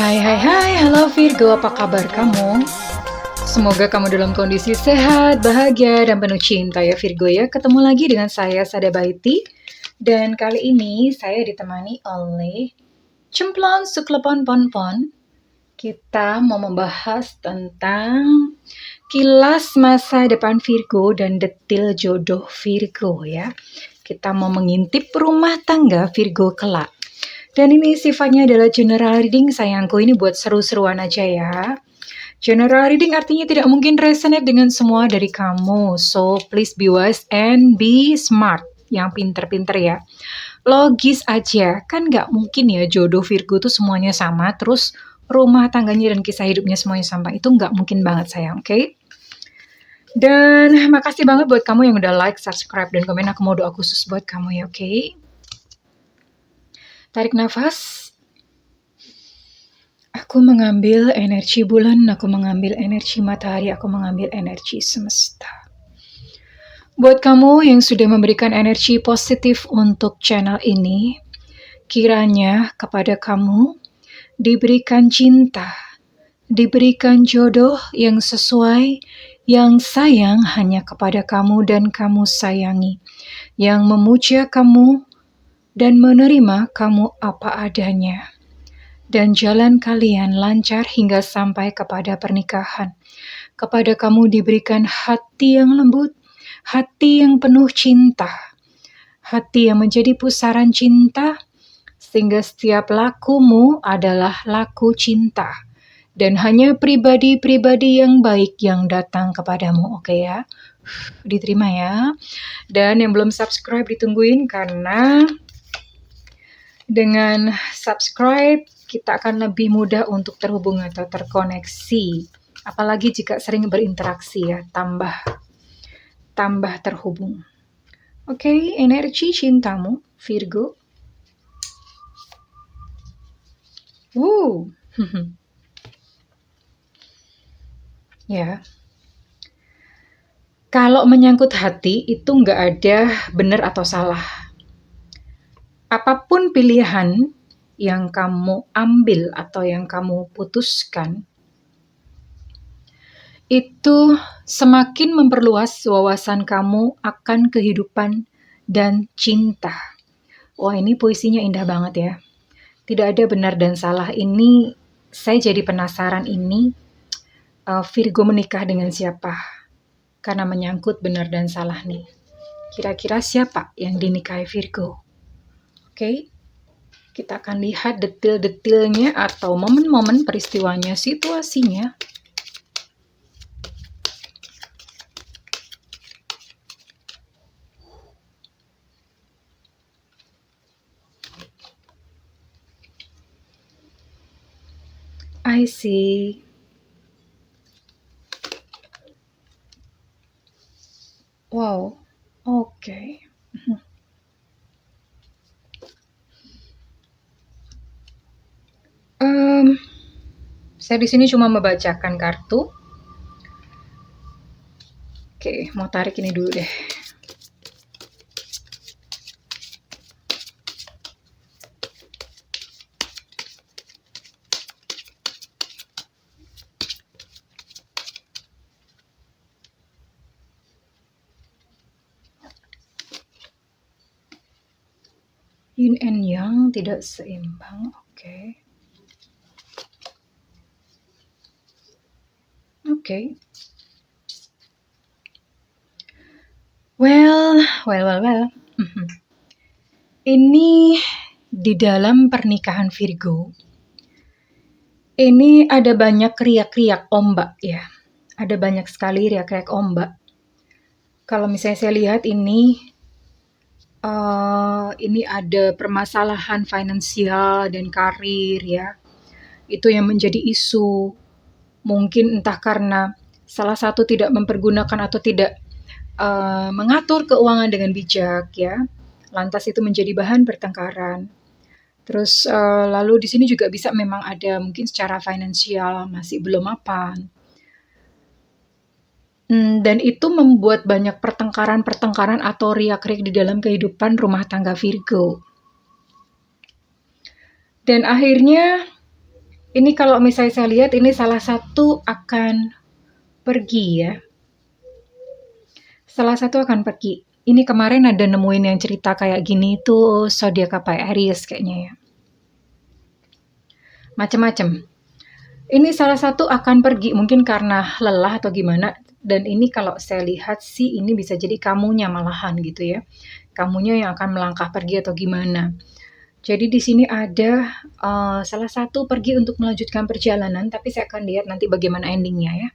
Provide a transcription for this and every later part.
Hai hai hai, halo Virgo, apa kabar kamu? Semoga kamu dalam kondisi sehat, bahagia, dan penuh cinta ya Virgo ya. Ketemu lagi dengan saya, Sada Baiti. Dan kali ini saya ditemani oleh Cemplon Suklepon Ponpon. Kita mau membahas tentang kilas masa depan Virgo dan detil jodoh Virgo ya. Kita mau mengintip rumah tangga Virgo kelak. Dan ini sifatnya adalah general reading sayangku, ini buat seru-seruan aja ya. General reading artinya tidak mungkin resonate dengan semua dari kamu. So please be wise and be smart. Yang pinter-pinter ya. Logis aja, kan nggak mungkin ya jodoh Virgo tuh semuanya sama, terus rumah tangganya dan kisah hidupnya semuanya sama. Itu nggak mungkin banget sayang, oke? Dan makasih banget buat kamu yang udah like, subscribe, dan komen. Aku mau doa khusus buat kamu ya, oke? Tarik nafas. Aku mengambil energi bulan, aku mengambil energi matahari, aku mengambil energi semesta. Buat kamu yang sudah memberikan energi positif untuk channel ini, kiranya kepada kamu diberikan cinta, diberikan jodoh yang sesuai, yang sayang hanya kepada kamu dan kamu sayangi, yang memuja kamu dan menerima kamu apa adanya. Dan jalan kalian lancar hingga sampai kepada pernikahan. Kepada kamu diberikan hati yang lembut, hati yang penuh cinta, hati yang menjadi pusaran cinta, sehingga setiap lakumu adalah laku cinta. Dan hanya pribadi-pribadi yang baik yang datang kepadamu, oke ya? Diterima ya. Dan yang belum subscribe ditungguin, karena dengan subscribe kita akan lebih mudah untuk terhubung atau terkoneksi. Apalagi jika sering berinteraksi ya, tambah terhubung. Oke, energi cintamu, Virgo. Ya. Kalau menyangkut hati, itu nggak ada benar atau salah. Apapun pilihan yang kamu ambil atau yang kamu putuskan, itu semakin memperluas wawasan kamu akan kehidupan dan cinta. Wah, ini puisinya indah banget ya. Tidak ada benar dan salah. Ini saya jadi penasaran, ini Virgo menikah dengan siapa? Karena menyangkut benar dan salah nih. Kira-kira siapa yang dinikahi Virgo? Oke. Kita akan lihat detil-detilnya atau momen-momen peristiwanya, situasinya. I see. Wow, oke. Saya di sini cuma membacakan kartu. Oke, mau tarik ini dulu deh. Yin and Yang tidak seimbang, oke. Oke. Well. Ini di dalam pernikahan Virgo, ini ada banyak riak-riak ombak ya. Ada banyak sekali riak-riak ombak. Kalau misalnya saya lihat ini ada permasalahan finansial dan karir ya. Itu yang menjadi isu. Mungkin entah karena salah satu tidak mempergunakan atau tidak mengatur keuangan dengan bijak ya. Lantas itu menjadi bahan pertengkaran. Terus lalu di sini juga bisa memang ada mungkin secara finansial masih belum mapan. Dan itu membuat banyak pertengkaran atau riak-riak di dalam kehidupan rumah tangga Virgo. Dan akhirnya Ini kalau misalnya saya lihat ini salah satu akan pergi ya. Salah satu akan pergi. Ini kemarin ada nemuin yang cerita kayak gini tuh zodiak apa ya? Aries kayaknya ya. Macem-macem. Ini salah satu akan pergi mungkin karena lelah atau gimana. Dan ini kalau saya lihat sih ini bisa jadi kamunya malahan gitu ya. Kamunya yang akan melangkah pergi atau gimana. Jadi di sini ada salah satu pergi untuk melanjutkan perjalanan, tapi saya akan lihat nanti bagaimana endingnya ya.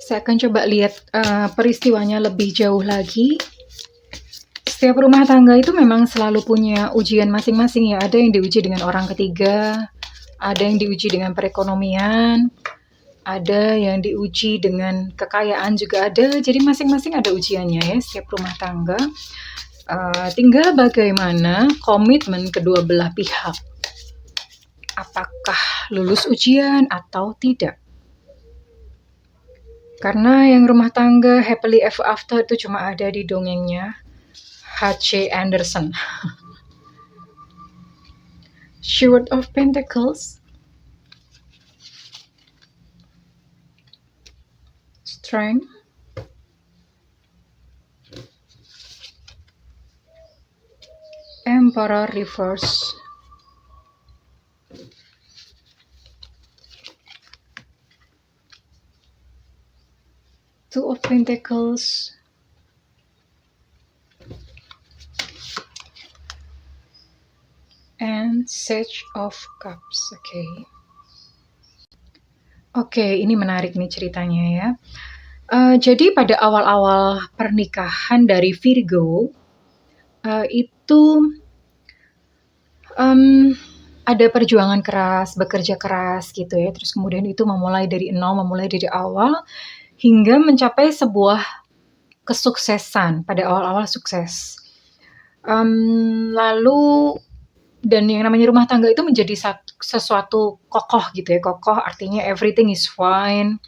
Saya akan coba lihat peristiwanya lebih jauh lagi. Setiap rumah tangga itu memang selalu punya ujian masing-masing ya. Ada yang diuji dengan orang ketiga, ada yang diuji dengan perekonomian, ada yang diuji dengan kekayaan juga ada. Jadi masing-masing ada ujiannya ya, setiap rumah tangga. Tinggal bagaimana komitmen kedua belah pihak. Apakah lulus ujian atau tidak? Karena yang rumah tangga happily ever after itu cuma ada di dongengnya H.C. Andersen. Steward of Pentacles, Strength, Emperor reverse, Two of Pentacles, and Sage of Cups. Oke, ini menarik nih ceritanya ya. Jadi pada awal-awal pernikahan dari Virgo itu ada perjuangan keras, bekerja keras gitu ya. Terus kemudian itu memulai dari nol, memulai dari awal hingga mencapai sebuah kesuksesan. Pada awal-awal sukses. Lalu dan yang namanya rumah tangga itu menjadi sesuatu kokoh gitu ya. Kokoh artinya everything is fine.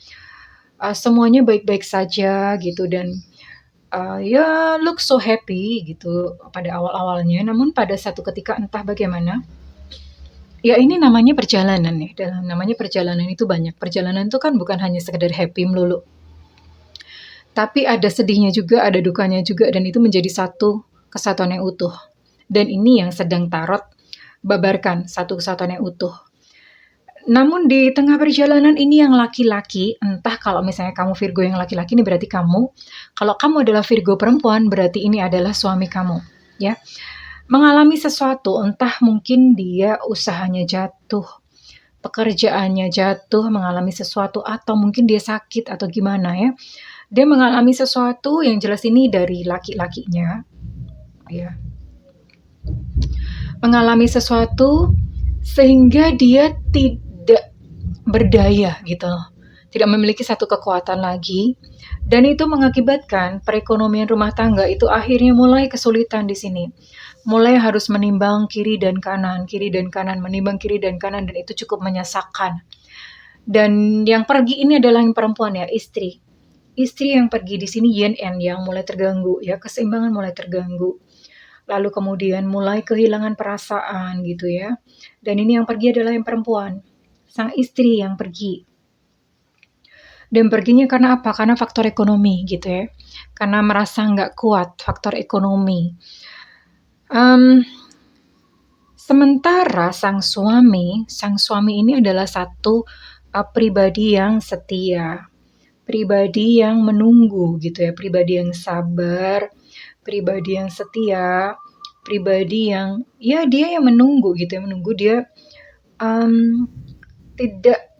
Semuanya baik-baik saja gitu dan ya look so happy gitu pada awal-awalnya. Namun pada satu ketika entah bagaimana, ya ini namanya perjalanan ya. Dalam namanya perjalanan itu banyak. Perjalanan itu kan bukan hanya sekedar happy melulu. Tapi ada sedihnya juga, ada dukanya juga dan itu menjadi satu kesatuan yang utuh. Dan ini yang sedang tarot babarkan, satu kesatuan yang utuh. Namun di tengah perjalanan ini yang laki-laki, entah kalau misalnya kamu Virgo yang laki-laki ini berarti kamu, kalau kamu adalah Virgo perempuan berarti ini adalah suami kamu, ya. Mengalami sesuatu, entah mungkin dia usahanya jatuh, pekerjaannya jatuh, mengalami sesuatu atau mungkin dia sakit atau gimana ya. Dia mengalami sesuatu yang jelas ini dari laki-lakinya, ya. Mengalami sesuatu sehingga dia tidak berdaya gitu, tidak memiliki satu kekuatan lagi, dan itu mengakibatkan perekonomian rumah tangga itu akhirnya mulai kesulitan di sini. Mulai harus menimbang kiri dan kanan, menimbang kiri dan kanan, dan itu cukup menyesakkan. Dan yang pergi ini adalah yang perempuan ya, istri. Istri yang pergi di sini yin and yang mulai terganggu ya, keseimbangan mulai terganggu. Lalu kemudian mulai kehilangan perasaan gitu ya. Dan ini yang pergi adalah yang perempuan, sang istri yang pergi. Dan perginya karena apa? Karena faktor ekonomi gitu ya. Karena merasa nggak kuat, faktor ekonomi. Sementara sang suami ini adalah satu pribadi yang setia, pribadi yang menunggu gitu ya, pribadi yang sabar, pribadi yang setia, pribadi yang ya dia yang menunggu gitu ya, menunggu dia tidak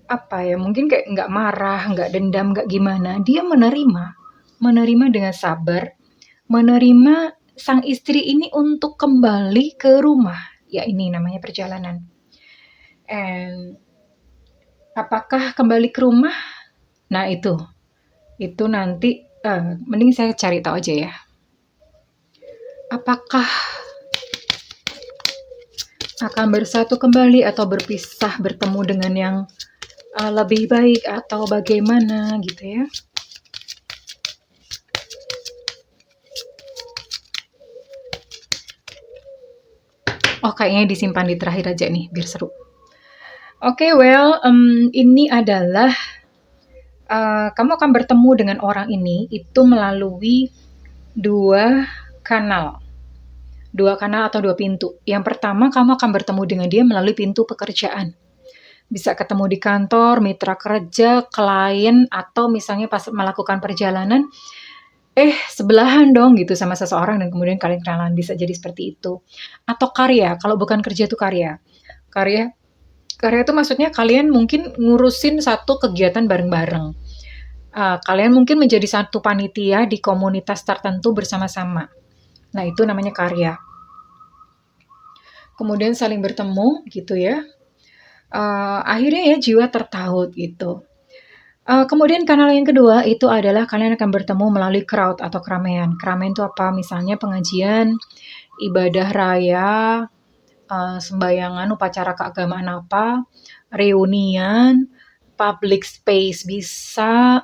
apa ya, mungkin kayak nggak marah, nggak dendam, nggak gimana, dia menerima dengan sabar, menerima sang istri ini untuk kembali ke rumah. Ya ini namanya perjalanan. And apakah kembali ke rumah? Nah itu nanti mending saya cari tahu aja ya. Apakah akan bersatu kembali atau berpisah, bertemu dengan yang lebih baik atau bagaimana gitu ya. Oh, kayaknya disimpan di terakhir aja nih, biar seru. Oke, well, ini adalah kamu akan bertemu dengan orang ini itu melalui dua kanal. Dua kanal atau dua pintu. Yang pertama, kamu akan bertemu dengan dia melalui pintu pekerjaan. Bisa ketemu di kantor, mitra kerja, klien, atau misalnya pas melakukan perjalanan, sebelahan dong gitu sama seseorang dan kemudian kalian kenalan, bisa jadi seperti itu. Atau karya, kalau bukan kerja itu karya. Karya karya itu maksudnya kalian mungkin ngurusin satu kegiatan bareng-bareng. Kalian mungkin menjadi satu panitia di komunitas tertentu bersama-sama. Nah, itu namanya karya. Kemudian saling bertemu gitu ya. Akhirnya ya jiwa tertaut gitu. Kemudian kanal yang kedua itu adalah kalian akan bertemu melalui crowd atau keramaian. Keramaian itu apa? Misalnya pengajian, ibadah raya, sembayangan, upacara keagamaan apa, reunian, public space bisa.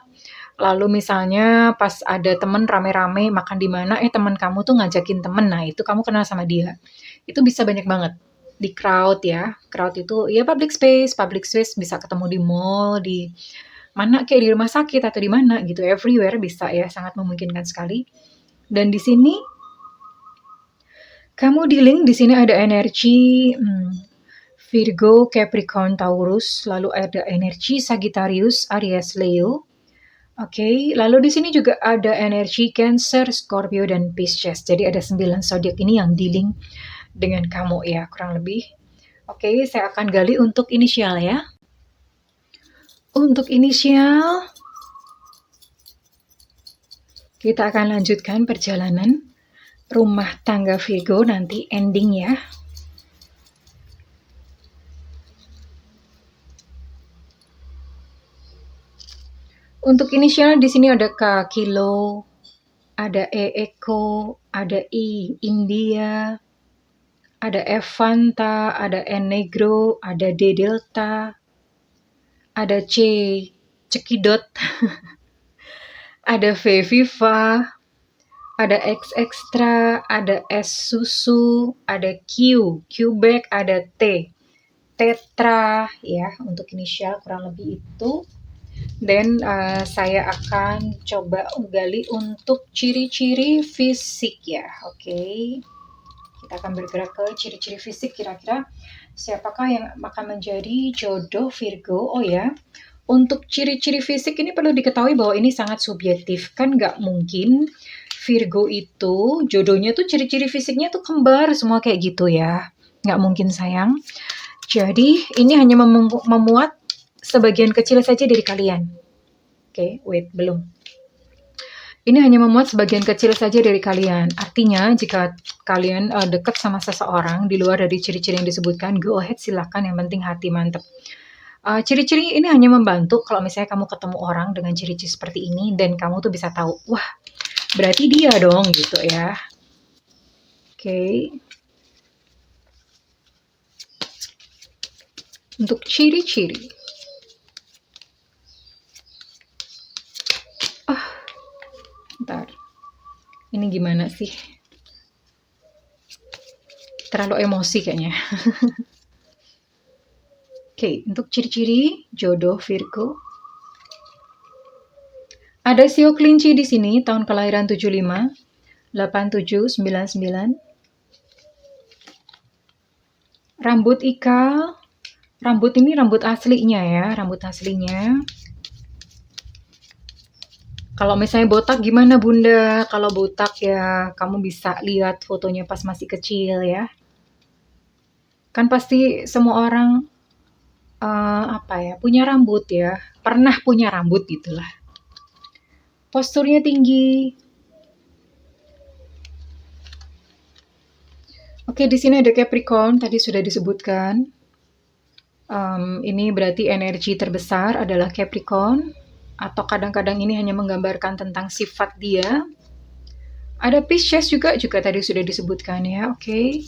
Lalu misalnya pas ada temen rame-rame makan di mana, teman kamu tuh ngajakin temen, nah itu kamu kenal sama dia. Itu bisa banyak banget di crowd ya. Crowd itu ya public space bisa ketemu di mall, di mana kayak di rumah sakit atau di mana gitu, everywhere bisa ya, sangat memungkinkan sekali. Dan di sini kamu di link di sini ada energi Virgo, Capricorn, Taurus, lalu ada energi Sagittarius, Aries, Leo. Oke, lalu di sini juga ada energi Cancer, Scorpio, dan Pisces. Jadi ada 9 zodiak ini yang di-link dengan kamu ya, kurang lebih. Oke, saya akan gali untuk inisial ya. Untuk inisial, kita akan lanjutkan perjalanan rumah tangga Virgo nanti ending ya. Untuk inisial di sini ada K, Kilo, ada E, Eko, ada I, India, ada F, Fanta, ada N, Negro, ada D, Delta, ada C, Cekidot, ada V, Viva, ada X, Extra, ada S, Susu, ada Q, Quebec, ada T, Tetra, ya, untuk inisial kurang lebih itu. Dan saya akan coba gali untuk ciri-ciri fisik ya, oke. Kita akan bergerak ke ciri-ciri fisik, kira-kira siapakah yang akan menjadi jodoh Virgo. Oh ya, untuk ciri-ciri fisik ini perlu diketahui bahwa ini sangat subjektif. Kan nggak mungkin Virgo itu jodohnya tuh ciri-ciri fisiknya tuh kembar semua kayak gitu ya. Nggak mungkin sayang. Jadi ini hanya memuat sebagian kecil saja dari kalian. Oke, wait, belum. Ini hanya memuat sebagian kecil saja dari kalian. Artinya, jika kalian dekat sama seseorang di luar dari ciri-ciri yang disebutkan, go ahead, silakan. Yang penting hati mantep. Ciri-ciri ini hanya membantu kalau misalnya kamu ketemu orang dengan ciri-ciri seperti ini dan kamu tuh bisa tahu, wah, berarti dia dong gitu ya. Oke. Untuk ciri-ciri. Bentar. Ini gimana sih? Terlalu emosi kayaknya. Oke, untuk ciri-ciri jodoh Virgo. Ada Sio Kelinci di sini, tahun kelahiran 75, 87, 99. Rambut ikal. Rambut ini rambut aslinya ya, rambut aslinya. Kalau misalnya botak gimana Bunda? Kalau botak ya kamu bisa lihat fotonya pas masih kecil ya. Kan pasti semua orang punya rambut ya. Pernah punya rambut gitulah. Posturnya tinggi. Oke, di sini ada Capricorn, tadi sudah disebutkan. Ini berarti energi terbesar adalah Capricorn. Atau kadang-kadang ini hanya menggambarkan tentang sifat dia. Ada Pisces juga tadi sudah disebutkan ya, oke.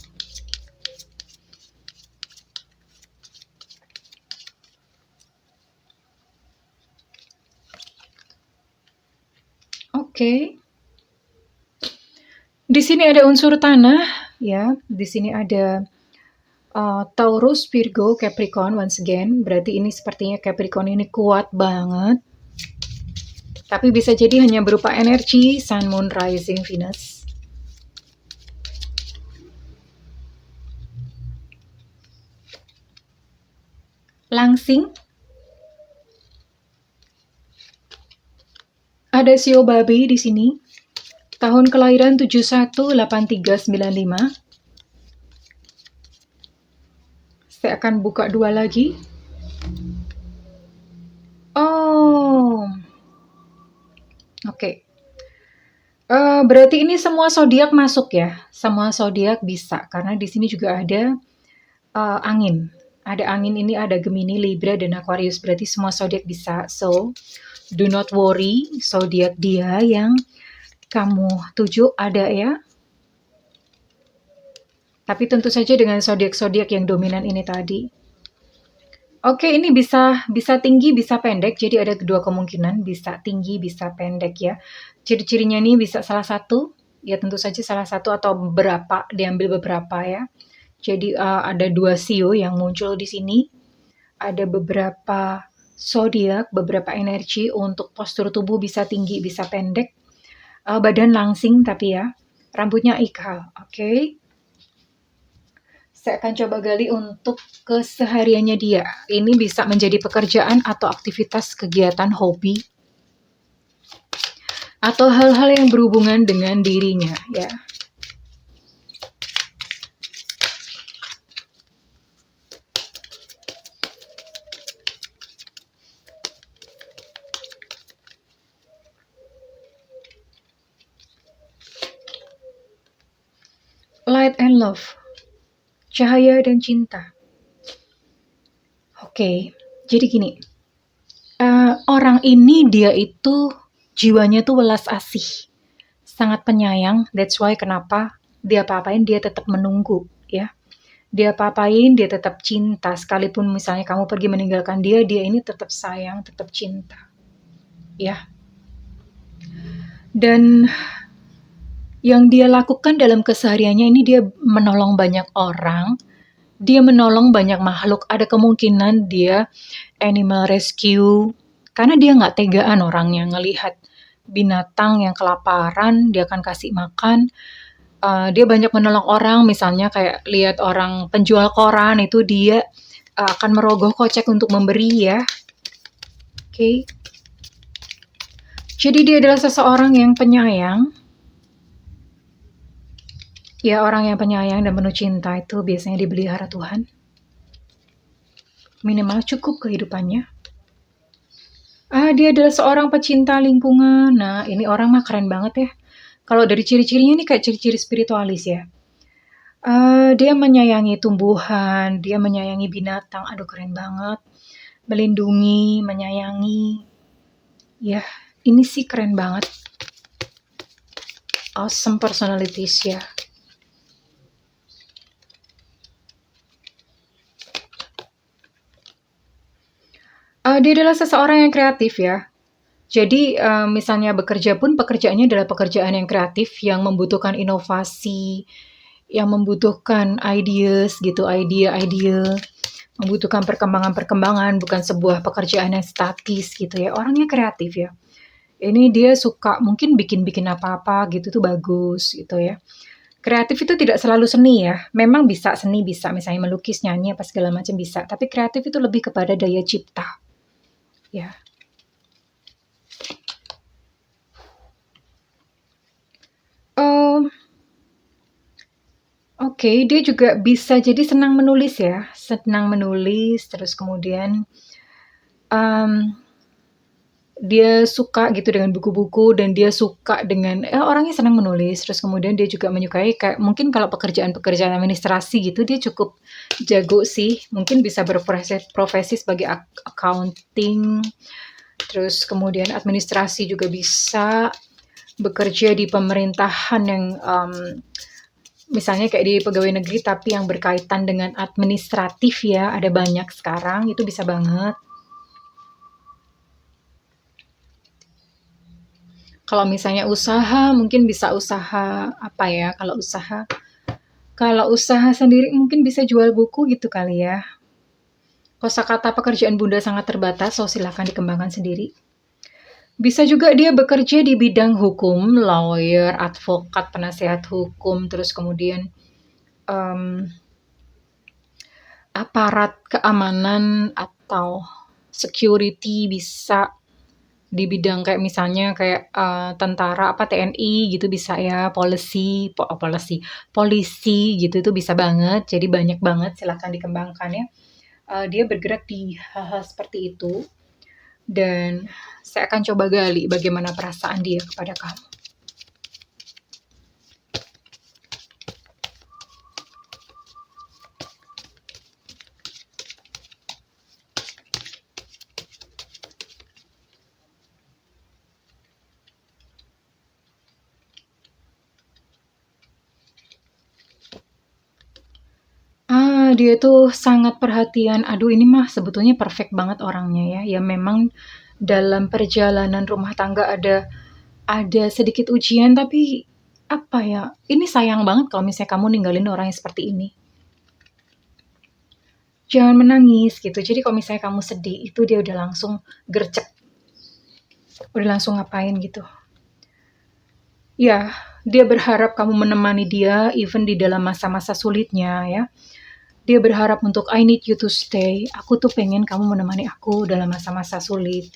Oke. Di sini ada unsur tanah ya, di sini ada Taurus, Virgo, Capricorn once again. Berarti ini sepertinya Capricorn ini kuat banget. Tapi bisa jadi hanya berupa energi Sun, Moon, Rising, Venus. Langsing. Ada Sio Babi di sini. Tahun kelahiran 718395. Saya akan buka 2 lagi. Oh. Oke. Berarti ini semua zodiak masuk ya. Semua zodiak bisa karena di sini juga ada angin. Ada angin ini, ada Gemini, Libra, dan Aquarius. Berarti semua zodiak bisa. So, do not worry, zodiak dia yang kamu tuju ada ya. Tapi tentu saja dengan zodiak-zodiak yang dominan ini tadi. Oke, ini bisa tinggi, bisa pendek. Jadi ada kedua kemungkinan, bisa tinggi, bisa pendek ya. Ciri-cirinya ini bisa salah satu, ya tentu saja salah satu atau beberapa, diambil beberapa ya. Jadi ada 2 sio yang muncul di sini. Ada beberapa zodiak, beberapa energi untuk postur tubuh bisa tinggi, bisa pendek. Badan langsing tapi ya. Rambutnya ikal, oke. Saya akan coba gali untuk kesehariannya dia. Ini bisa menjadi pekerjaan atau aktivitas kegiatan hobi. Atau hal-hal yang berhubungan dengan dirinya ya. Light and love. Cahaya dan cinta. Oke, jadi gini. Orang ini dia itu jiwanya tuh welas asih. Sangat penyayang, that's why kenapa dia apa-apain dia tetap menunggu ya. Dia apa-apain dia tetap cinta, sekalipun misalnya kamu pergi meninggalkan dia ini tetap sayang, tetap cinta. Ya. Dan yang dia lakukan dalam kesehariannya ini dia menolong banyak orang, dia menolong banyak makhluk. Ada kemungkinan dia animal rescue, karena dia nggak tegaan orangnya ngelihat binatang yang kelaparan, dia akan kasih makan. Dia banyak menolong orang, misalnya kayak lihat orang penjual koran itu dia akan merogoh kocek untuk memberi ya. Oke. Jadi dia adalah seseorang yang penyayang. Ya, orang yang penyayang dan penuh cinta itu biasanya dipelihara Tuhan. Minimal cukup kehidupannya. Dia adalah seorang pecinta lingkungan. Nah, ini orang mah keren banget ya. Kalau dari ciri-cirinya ini kayak ciri-ciri spiritualis ya. Dia menyayangi tumbuhan, dia menyayangi binatang. Aduh, keren banget. Melindungi, menyayangi. Ya, ini sih keren banget. Awesome personalities ya. Dia adalah seseorang yang kreatif ya. Jadi misalnya bekerja pun pekerjaannya adalah pekerjaan yang kreatif, yang membutuhkan inovasi, yang membutuhkan ideas gitu, ide-ide, membutuhkan perkembangan-perkembangan, bukan sebuah pekerjaan yang statis gitu ya. Orangnya kreatif ya. Ini dia suka mungkin bikin-bikin apa-apa gitu tuh bagus gitu ya. Kreatif itu tidak selalu seni ya. Memang bisa seni, bisa misalnya melukis, nyanyi, apa segala macam bisa. Tapi kreatif itu lebih kepada daya cipta. Ya. Oke, dia juga bisa jadi senang menulis ya, senang menulis, terus kemudian dia suka gitu dengan buku-buku dan dia suka dengan orangnya senang menulis, terus kemudian dia juga menyukai kayak mungkin kalau pekerjaan-pekerjaan administrasi gitu dia cukup jago sih, mungkin bisa berprofesi sebagai accounting, terus kemudian administrasi juga bisa, bekerja di pemerintahan yang misalnya kayak di pegawai negeri tapi yang berkaitan dengan administratif ya, ada banyak sekarang, itu bisa banget. Kalau misalnya usaha, mungkin bisa usaha apa ya, kalau usaha Kalau usaha sendiri mungkin bisa jual buku gitu kali ya. Kosakata pekerjaan Bunda sangat terbatas, so silahkan dikembangkan sendiri. Bisa juga dia bekerja di bidang hukum, lawyer, advokat, penasehat hukum, terus kemudian um, aparat keamanan atau security, bisa di bidang kayak misalnya kayak tentara apa TNI gitu bisa ya, polisi gitu itu bisa banget. Jadi banyak banget, silakan dikembangkan ya. Dia bergerak di hal-hal seperti itu dan saya akan coba gali bagaimana perasaan dia kepada kamu. Dia tuh sangat perhatian. Aduh, ini mah sebetulnya perfect banget orangnya ya. Ya memang dalam perjalanan rumah tangga ada sedikit ujian, tapi apa ya? Ini sayang banget kalau misalnya kamu ninggalin orang yang seperti ini. Jangan menangis gitu. Jadi kalau misalnya kamu sedih, itu dia udah langsung gercep. Udah langsung ngapain gitu. Ya, dia berharap kamu menemani dia even di dalam masa-masa sulitnya ya. Dia berharap untuk I need you to stay. Aku tuh pengen kamu menemani aku dalam masa-masa sulit.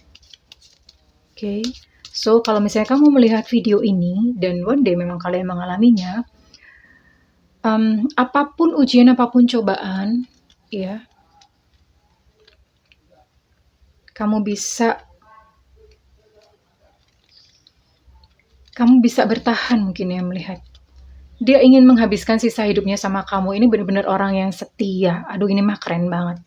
Oke. So, kalau misalnya kamu melihat video ini dan one day memang kalian mengalaminya, apapun ujian, apapun cobaan, ya, kamu bisa bertahan mungkin ya melihat. Dia ingin menghabiskan sisa hidupnya sama kamu. Ini benar-benar orang yang setia. Aduh, ini mah keren banget.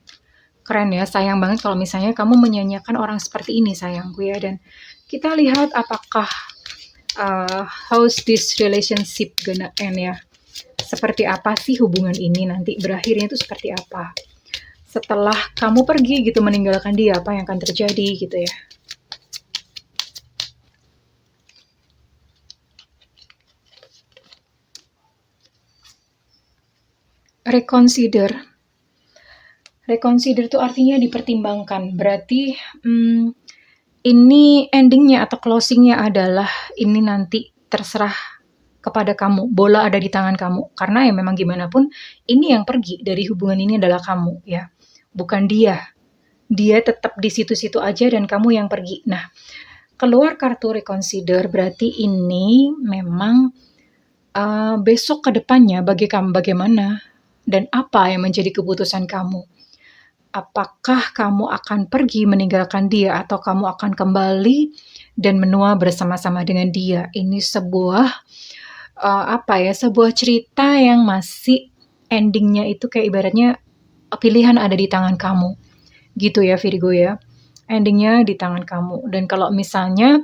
Keren ya, sayang banget kalau misalnya kamu menyanyiakan orang seperti ini sayangku ya. Dan kita lihat apakah how's this relationship gonna end ya. Seperti apa sih hubungan ini nanti berakhirnya itu seperti apa. Setelah kamu pergi gitu meninggalkan dia, apa yang akan terjadi gitu ya. Reconsider. Reconsider itu artinya dipertimbangkan. Berarti ini endingnya atau closingnya adalah ini nanti terserah kepada kamu. Bola ada di tangan kamu. Karena ya memang gimana pun ini yang pergi dari hubungan ini adalah kamu ya. Bukan dia. Dia tetap di situ-situ aja dan kamu yang pergi. Nah, keluar kartu reconsider berarti ini memang besok ke depannya bagaimana dan apa yang menjadi keputusan kamu. Apakah kamu akan pergi meninggalkan dia atau kamu akan kembali dan menua bersama-sama dengan dia. Ini sebuah sebuah cerita yang masih endingnya itu kayak ibaratnya pilihan ada di tangan kamu. Gitu ya Virgo ya. Endingnya di tangan kamu. Dan kalau misalnya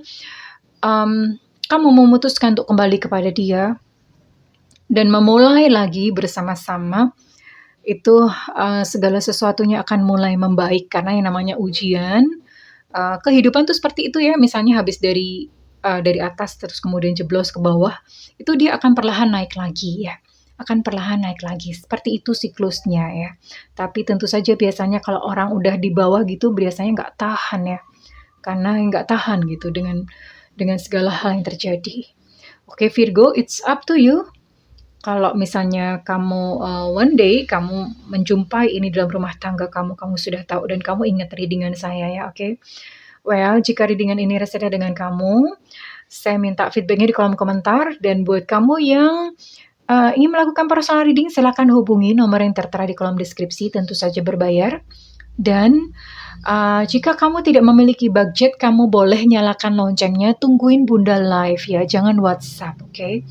kamu memutuskan untuk kembali kepada dia dan memulai lagi bersama-sama, itu segala sesuatunya akan mulai membaik karena yang namanya ujian, kehidupan tuh seperti itu ya. Misalnya habis dari atas terus kemudian jeblos ke bawah, itu dia akan perlahan naik lagi ya. Akan perlahan naik lagi. Seperti itu siklusnya ya. Tapi tentu saja biasanya kalau orang udah di bawah gitu biasanya nggak tahan ya. Karena nggak tahan gitu dengan segala hal yang terjadi. Oke Virgo, it's up to you. Kalau misalnya kamu one day kamu menjumpai ini dalam rumah tangga kamu sudah tahu dan kamu ingat readingan saya ya, oke? Well, jika readingan ini resonate dengan kamu, saya minta feedbacknya di kolom komentar. Dan buat kamu yang ingin melakukan personal reading, silakan hubungi nomor yang tertera di kolom deskripsi, tentu saja berbayar. Dan jika kamu tidak memiliki budget, kamu boleh nyalakan loncengnya, tungguin Bunda live ya, jangan WhatsApp, oke?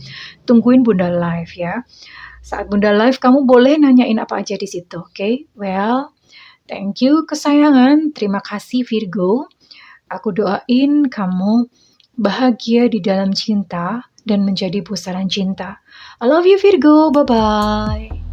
Tungguin Bunda live ya. Saat Bunda live, kamu boleh nanyain apa aja di situ, oke? Well, thank you kesayangan, terima kasih Virgo. Aku doain kamu bahagia di dalam cinta dan menjadi pusaran cinta. I love you Virgo, bye-bye.